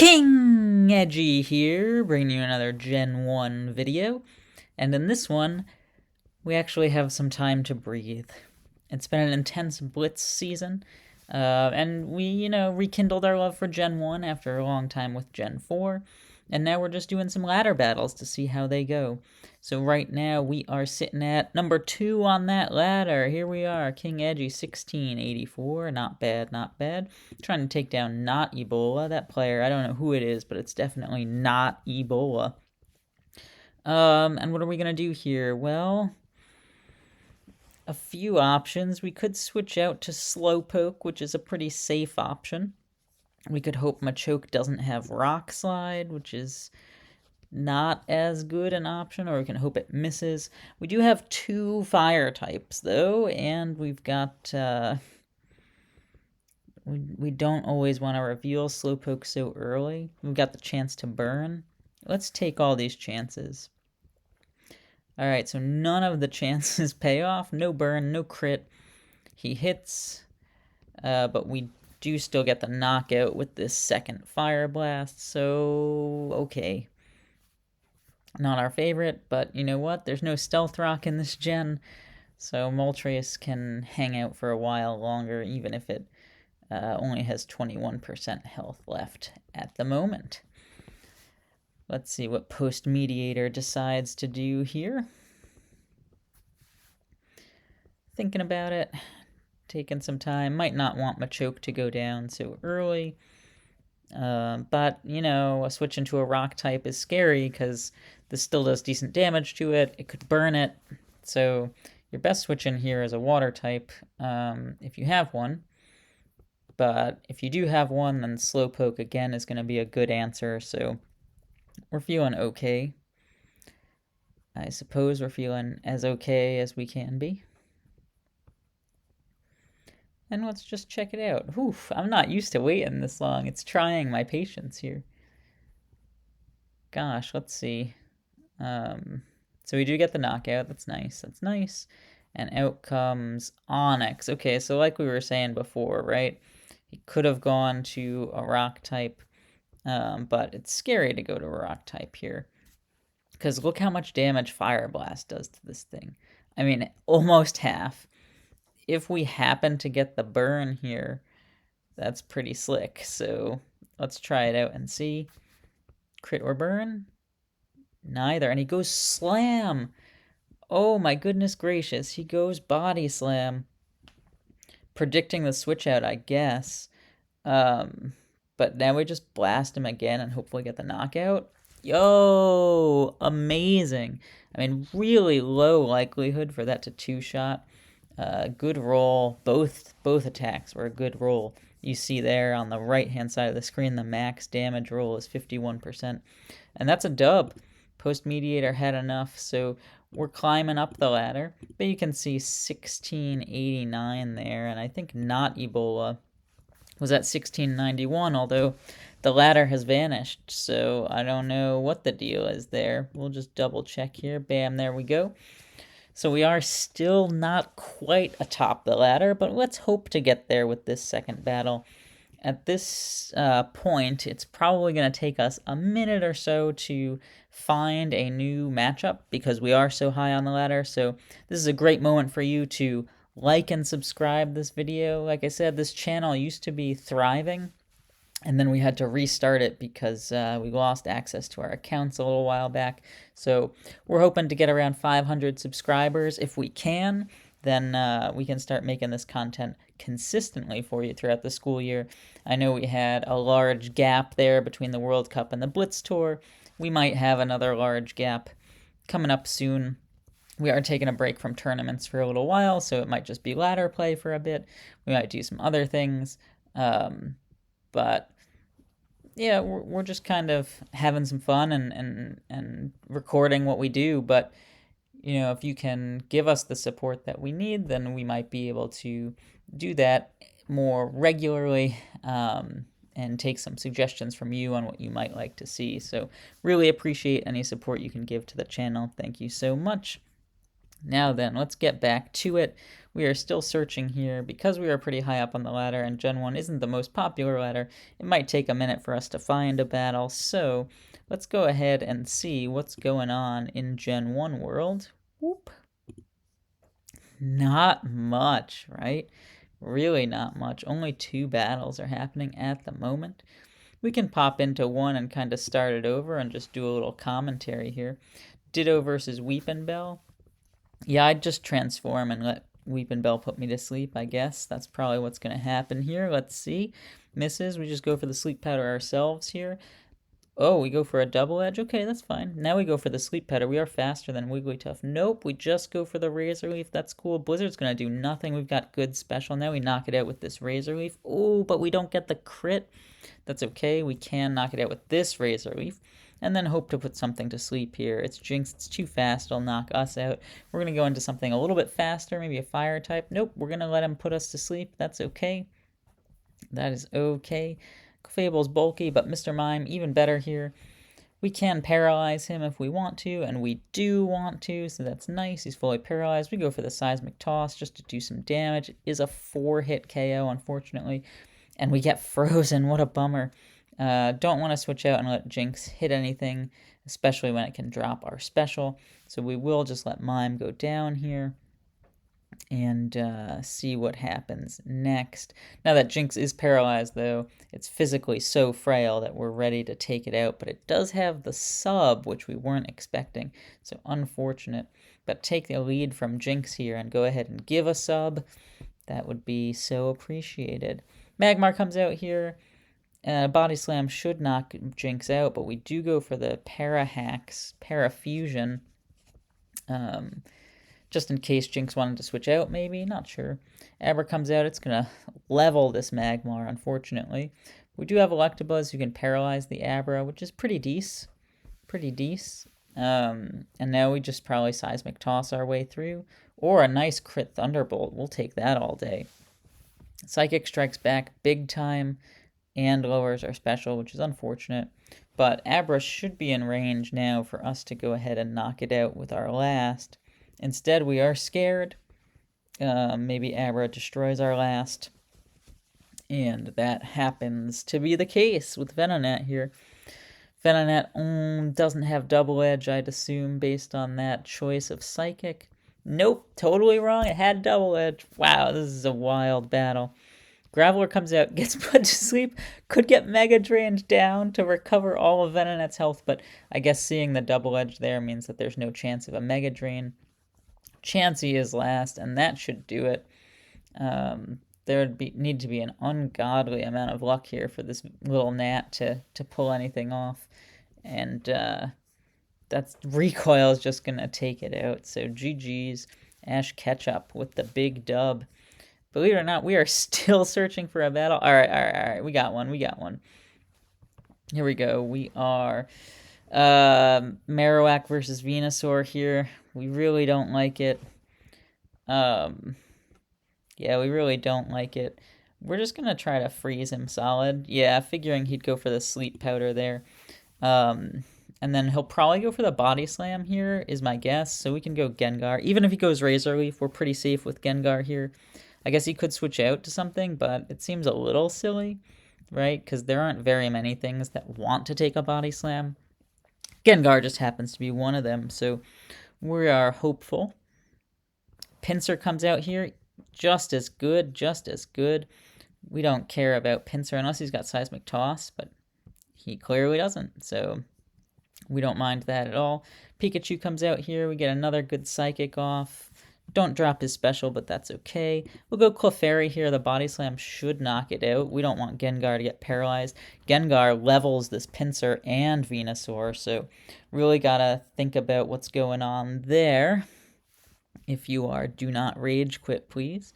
King Edgy here, bringing you another Gen 1 video. And in this one, we actually have some time to breathe. It's been an intense Blitz season, and we, rekindled our love for Gen 1 after a long time with Gen 4. And now we're just doing some ladder battles to see how they go. So right now we are sitting at number 2 on that ladder. Here we are, King Edgy 1684. Not bad, not bad. Trying to take down not Ebola. That player, I don't know who it is, but it's definitely not Ebola. And what are we gonna do here? Well, a few options. We could switch out to Slowpoke, which is a pretty safe option. We could hope Machoke doesn't have Rock Slide, which is not as good an option, or we can hope it misses. We do have 2 fire types, though, and we've got, we don't always want to reveal Slowpoke so early. We've got the chance to burn. Let's take all these chances. Alright, so none of the chances pay off. No burn, no crit. He hits, but we do still get the knockout with this second Fire Blast, so okay. Not our favorite, but you know what? There's no Stealth Rock in this gen, so Moltres can hang out for a while longer, even if it only has 21% health left at the moment. Let's see what Post Mediator decides to do here. Thinking about it, taking some time. Might not want Machoke to go down so early. But, a switch into a rock type is scary because this still does decent damage to it. It could burn it. So your best switch in here is a water type, if you have one. But if you do have one, then Slowpoke again is going to be a good answer. So we're feeling okay. I suppose we're feeling as okay as we can be. And let's just check it out. Oof, I'm not used to waiting this long. It's trying my patience here. Gosh, let's see. So we do get the knockout. That's nice. That's nice. And out comes Onyx. Okay, so like we were saying before, right? He could have gone to a rock type, but it's scary to go to a rock type here. Because look how much damage Fire Blast does to this thing. I mean, almost half. If we happen to get the burn here, that's pretty slick. So let's try it out and see. Crit or burn? Neither. And he goes Slam. Oh my goodness gracious. He goes Body Slam. Predicting the switch out, I guess. But now we just blast him again and hopefully get the knockout. Yo, amazing. I mean, really low likelihood for that to 2-shot. Good roll. Both attacks were a good roll. You see there on the right-hand side of the screen, the max damage roll is 51%. And that's a dub. Post Mediator had enough, so we're climbing up the ladder. But you can see 1689 there, and I think not Ebola was at 1691, although the ladder has vanished, so I don't know what the deal is there. We'll just double check here. Bam, there we go. So we are still not quite atop the ladder, but let's hope to get there with this second battle. At this point, it's probably going to take us a minute or so to find a new matchup because we are so high on the ladder. So this is a great moment for you to like and subscribe this video. Like I said, this channel used to be thriving, and then we had to restart it because we lost access to our accounts a little while back. So we're hoping to get around 500 subscribers. If we can, then we can start making this content consistently for you throughout the school year. I know we had a large gap there between the World Cup and the Blitz Tour. We might have another large gap coming up soon. We are taking a break from tournaments for a little while, so it might just be ladder play for a bit. We might do some other things. But yeah, we're just kind of having some fun and recording what we do. But if you can give us the support that we need, then we might be able to do that more regularly and take some suggestions from you on what you might like to see. So really appreciate any support you can give to the channel. Thank you so much. Now then, let's get back to it. We are still searching here. Because we are pretty high up on the ladder and Gen 1 isn't the most popular ladder, it might take a minute for us to find a battle. So let's go ahead and see what's going on in Gen 1 world. Whoop. Not much, right? Really not much. Only 2 battles are happening at the moment. We can pop into one and kind of start it over and just do a little commentary here. Ditto versus Weepinbell. Yeah, I'd just transform and let Weepinbell put me to sleep, I guess. That's probably what's going to happen here. Let's see. Misses. We just go for the sleep powder ourselves here. Oh, we go for a double edge? Okay, that's fine. Now we go for the sleep powder. We are faster than Wigglytuff. Nope, we just go for the Razor Leaf. That's cool. Blizzard's going to do nothing. We've got good special. Now we knock it out with this Razor Leaf. Oh, but we don't get the crit. That's okay. We can knock it out with this Razor Leaf. And then hope to put something to sleep here. It's Jinx. It's too fast. It'll knock us out. We're going to go into something a little bit faster, maybe a fire type. Nope, we're going to let him put us to sleep. That's okay. That is okay. Clefable's bulky, but Mr. Mime, even better here. We can paralyze him if we want to, and we do want to, so that's nice. He's fully paralyzed. We go for the Seismic Toss just to do some damage. It is a 4-hit KO, unfortunately, and we get frozen. What a bummer. Don't want to switch out and let Jinx hit anything, especially when it can drop our special, so we will just let Mime go down here and see what happens next. Now that Jinx is paralyzed, though, it's physically so frail that we're ready to take it out, but it does have the sub, which we weren't expecting, so unfortunate. But take the lead from Jinx here and go ahead and give a sub. That would be so appreciated. Magmar comes out here. Body Slam should knock Jinx out, but we do go for the Para-Hacks, Para-Fusion. Just in case Jinx wanted to switch out, maybe, not sure. Abra comes out, it's going to level this Magmar, unfortunately. We do have Electabuzz who can paralyze the Abra, which is pretty decent. Pretty decent. And now we just probably Seismic Toss our way through. Or a nice crit Thunderbolt, we'll take that all day. Psychic strikes back big time and lowers our special, which is unfortunate. But Abra should be in range now for us to go ahead and knock it out with our last. Instead, we are scared. Maybe Abra destroys our last. And that happens to be the case with Venonat here. Venonat doesn't have double edge, I'd assume, based on that choice of Psychic. Nope, totally wrong. It had double edge. Wow, this is a wild battle. Graveler comes out, gets put to sleep, could get Mega Drained down to recover all of Venonat's health, but I guess seeing the double edge there means that there's no chance of a Mega Drain. Chansey is last, and that should do it. There would need to be an ungodly amount of luck here for this little gnat to pull anything off. And that's Recoil is just going to take it out. So GG's. Ash Ketchup with the big dub. Believe it or not, we are still searching for a battle. All right. We got one. Here we go. We are Marowak versus Venusaur here. We really don't like it. Yeah, we really don't like it. We're just going to try to freeze him solid. Yeah, figuring he'd go for the sleep powder there. And then he'll probably go for the body slam here, is my guess. So we can go Gengar. Even if he goes Razor Leaf, we're pretty safe with Gengar here. I guess he could switch out to something, but it seems a little silly, right? Because there aren't very many things that want to take a body slam. Gengar just happens to be one of them, so we are hopeful. Pinsir comes out here, just as good. We don't care about Pinsir unless he's got Seismic Toss, but he clearly doesn't, so we don't mind that at all. Pikachu comes out here, we get another good Psychic off. Don't drop his special, but that's okay. We'll go Clefairy here. The Body Slam should knock it out. We don't want Gengar to get paralyzed. Gengar levels this Pinsir and Venusaur, so really gotta think about what's going on there. If you are, do not rage quit, please.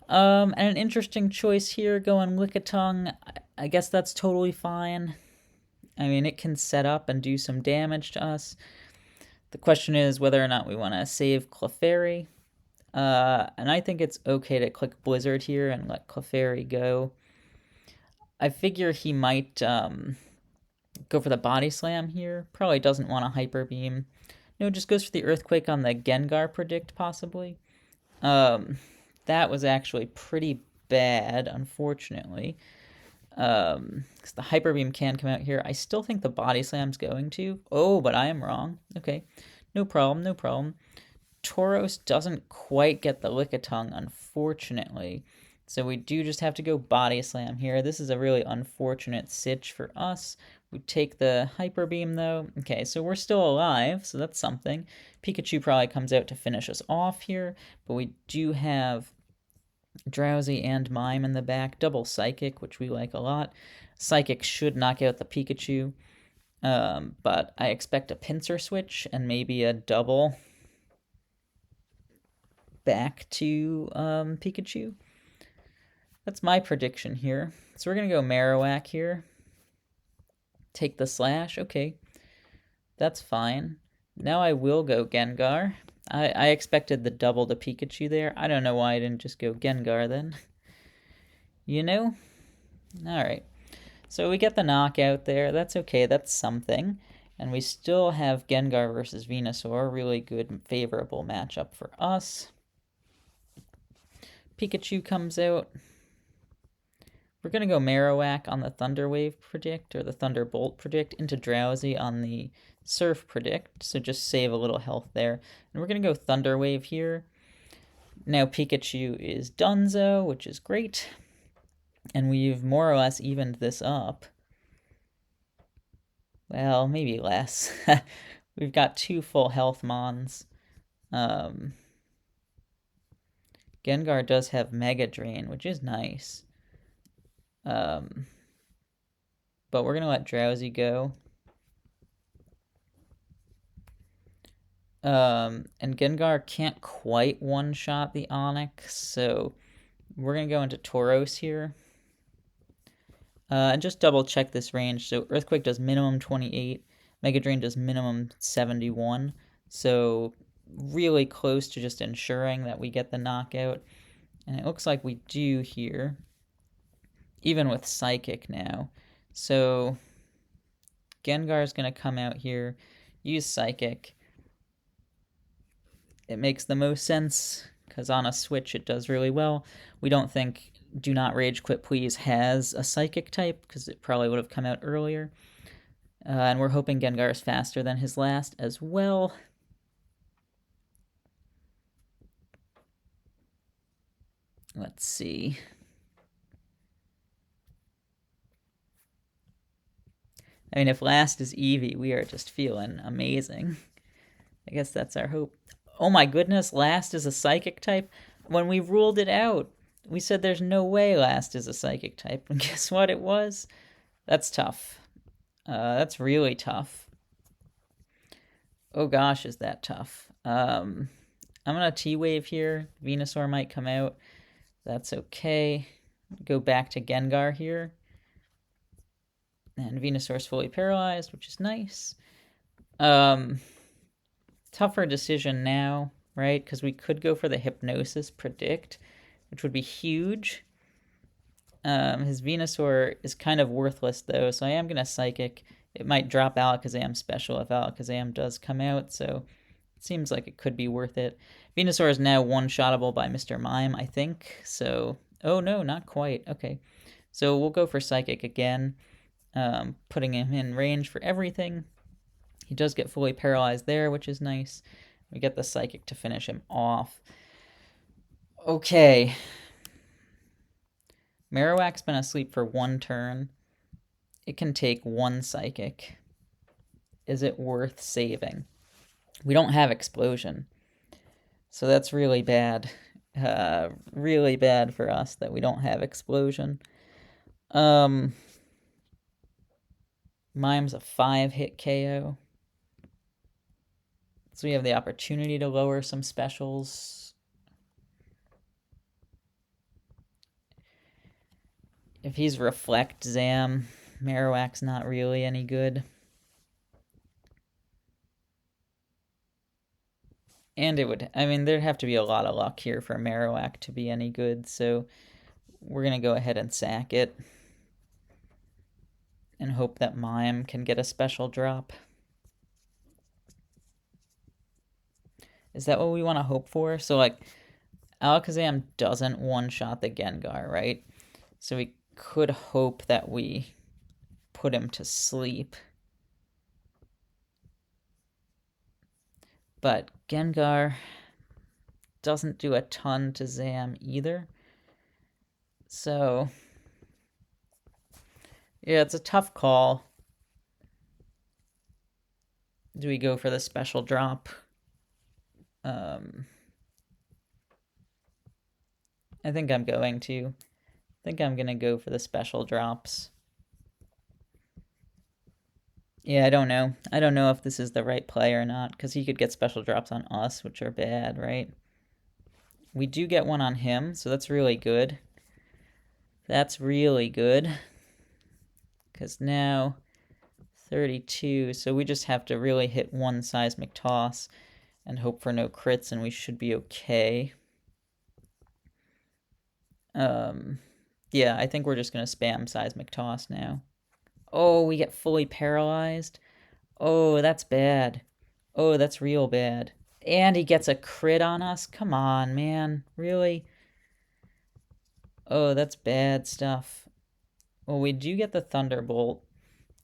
And an interesting choice here, going Lickitung. I guess that's totally fine. I mean, it can set up and do some damage to us. The question is whether or not we want to save Clefairy. And I think it's okay to click Blizzard here and let Clefairy go. I figure he might go for the Body Slam here. Probably doesn't want a Hyper Beam. No, it just goes for the Earthquake on the Gengar predict, possibly. Um, that was actually pretty bad, unfortunately. 'Cause the Hyper Beam can come out here. I still think the Body Slam's going to. Oh, but I am wrong. Okay, no problem, no problem. Tauros doesn't quite get the Lickitung, unfortunately. So we do just have to go Body Slam here. This is a really unfortunate sitch for us. We take the Hyper Beam, though. Okay, so we're still alive, so that's something. Pikachu probably comes out to finish us off here, but we do have Drowsy and Mime in the back. Double Psychic, which we like a lot. Psychic should knock out the Pikachu, but I expect a Pinsir switch and maybe a double back to Pikachu. That's my prediction here. So we're going to go Marowak here. Take the Slash. Okay, that's fine. Now I will go Gengar. I expected the double to Pikachu there. I don't know why I didn't just go Gengar then. You know? Alright. So we get the knockout there. That's okay. That's something. And we still have Gengar versus Venusaur. Really good, favorable matchup for us. Pikachu comes out. We're going to go Marowak on the Thunder Wave predict, or the Thunderbolt predict, into Drowsy on the Surf predict, so just save a little health there. And we're going to go Thunder Wave here. Now Pikachu is Dunzo, which is great. And we've more or less evened this up. Well, maybe less. We've got 2 full health Mons. Gengar does have Mega Drain, which is nice. But we're going to let Drowsy go. And Gengar can't quite one-shot the Onix, so we're going to go into Tauros here. And just double check this range. So Earthquake does minimum 28, Mega Drain does minimum 71, so really close to just ensuring that we get the knockout. And it looks like we do here, even with Psychic now. So Gengar is going to come out here, use Psychic. It makes the most sense, because on a switch it does really well. We don't think Do Not Rage Quit Please has a Psychic type, because it probably would have come out earlier. And we're hoping Gengar is faster than his last as well. Let's see. I mean, if last is Eevee, we are just feeling amazing. I guess that's our hope. Oh my goodness, last is a Psychic type? When we ruled it out, we said there's no way last is a Psychic type. And guess what it was? That's tough. That's really tough. Oh gosh, is that tough. I'm going to T-Wave here. Venusaur might come out. That's okay. Go back to Gengar here. And Venusaur's fully paralyzed, which is nice. Tougher decision now, right? Because we could go for the Hypnosis predict, which would be huge. His Venusaur is kind of worthless, though, so I am going to Psychic. It might drop Alakazam Special if Alakazam does come out, so it seems like it could be worth it. Venusaur is now one-shottable by Mr. Mime, I think, so... Oh, no, not quite. Okay. So we'll go for Psychic again, putting him in range for everything. He does get fully paralyzed there, which is nice. We get the Psychic to finish him off. Okay. Marowak's been asleep for 1 turn. It can take 1 Psychic. Is it worth saving? We don't have Explosion. So that's really bad. Really bad for us that we don't have Explosion. Mime's a 5-hit KO. So we have the opportunity to lower some specials. If he's Reflect Zam, Marowak's not really any good. And it would, I mean, there'd have to be a lot of luck here for Marowak to be any good, so we're going to go ahead and sack it. And hope that Mime can get a special drop. Is that what we want to hope for? So, like, Alakazam doesn't one-shot the Gengar, right? So we could hope that we put him to sleep. But Gengar doesn't do a ton to Zam either. So, yeah, it's a tough call. Do we go for the special drop? I think I'm going to. I think I'm going to go for the special drops. Yeah, I don't know. I don't know if this is the right play or not, because he could get special drops on us, which are bad, right? We do get one on him, so that's really good. That's really good. Because now 32, so we just have to really hit one Seismic Toss and hope for no crits, and we should be okay. Yeah, I think we're just going to spam Seismic Toss now. Oh, we get fully paralyzed. Oh, that's bad. Oh, that's real bad. And he gets a crit on us? Come on, man. Really? Oh, that's bad stuff. Well, we do get the Thunderbolt,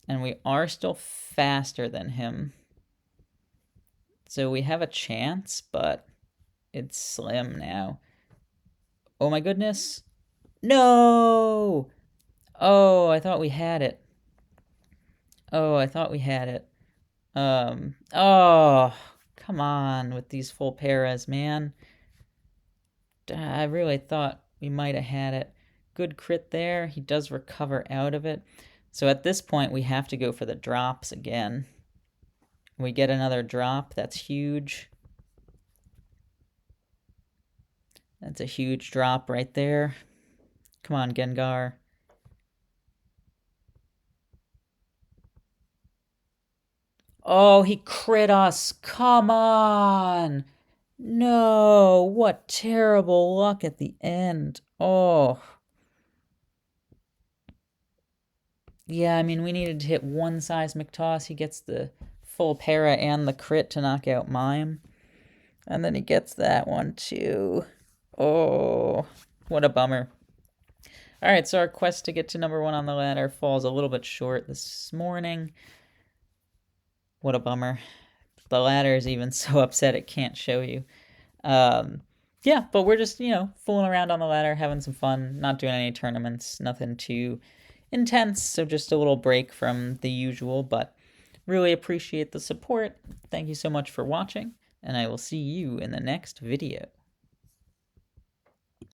and we are still faster than him. So we have a chance, but it's slim now. Oh my goodness. No! Oh, I thought we had it. Oh, I thought we had it. Oh, come on with these full paras, man. I really thought we might have had it. Good crit there. He does recover out of it. So at this point, we have to go for the drops again. We get another drop. That's huge. That's a huge drop right there. Come on, Gengar. Oh, he crit us. Come on. No, what terrible luck at the end. Oh. Yeah, I mean, we needed to hit one Seismic Toss. He gets the full para and the crit to knock out Mime. And then he gets that one too. Oh, what a bummer. Alright, so our quest to get to number 1 on the ladder falls a little bit short this morning. What a bummer. The ladder is even so upset it can't show you. Yeah, but we're just, fooling around on the ladder, having some fun, not doing any tournaments, nothing too intense, so just a little break from the usual, but really appreciate the support. Thank you so much for watching, and I will see you in the next video.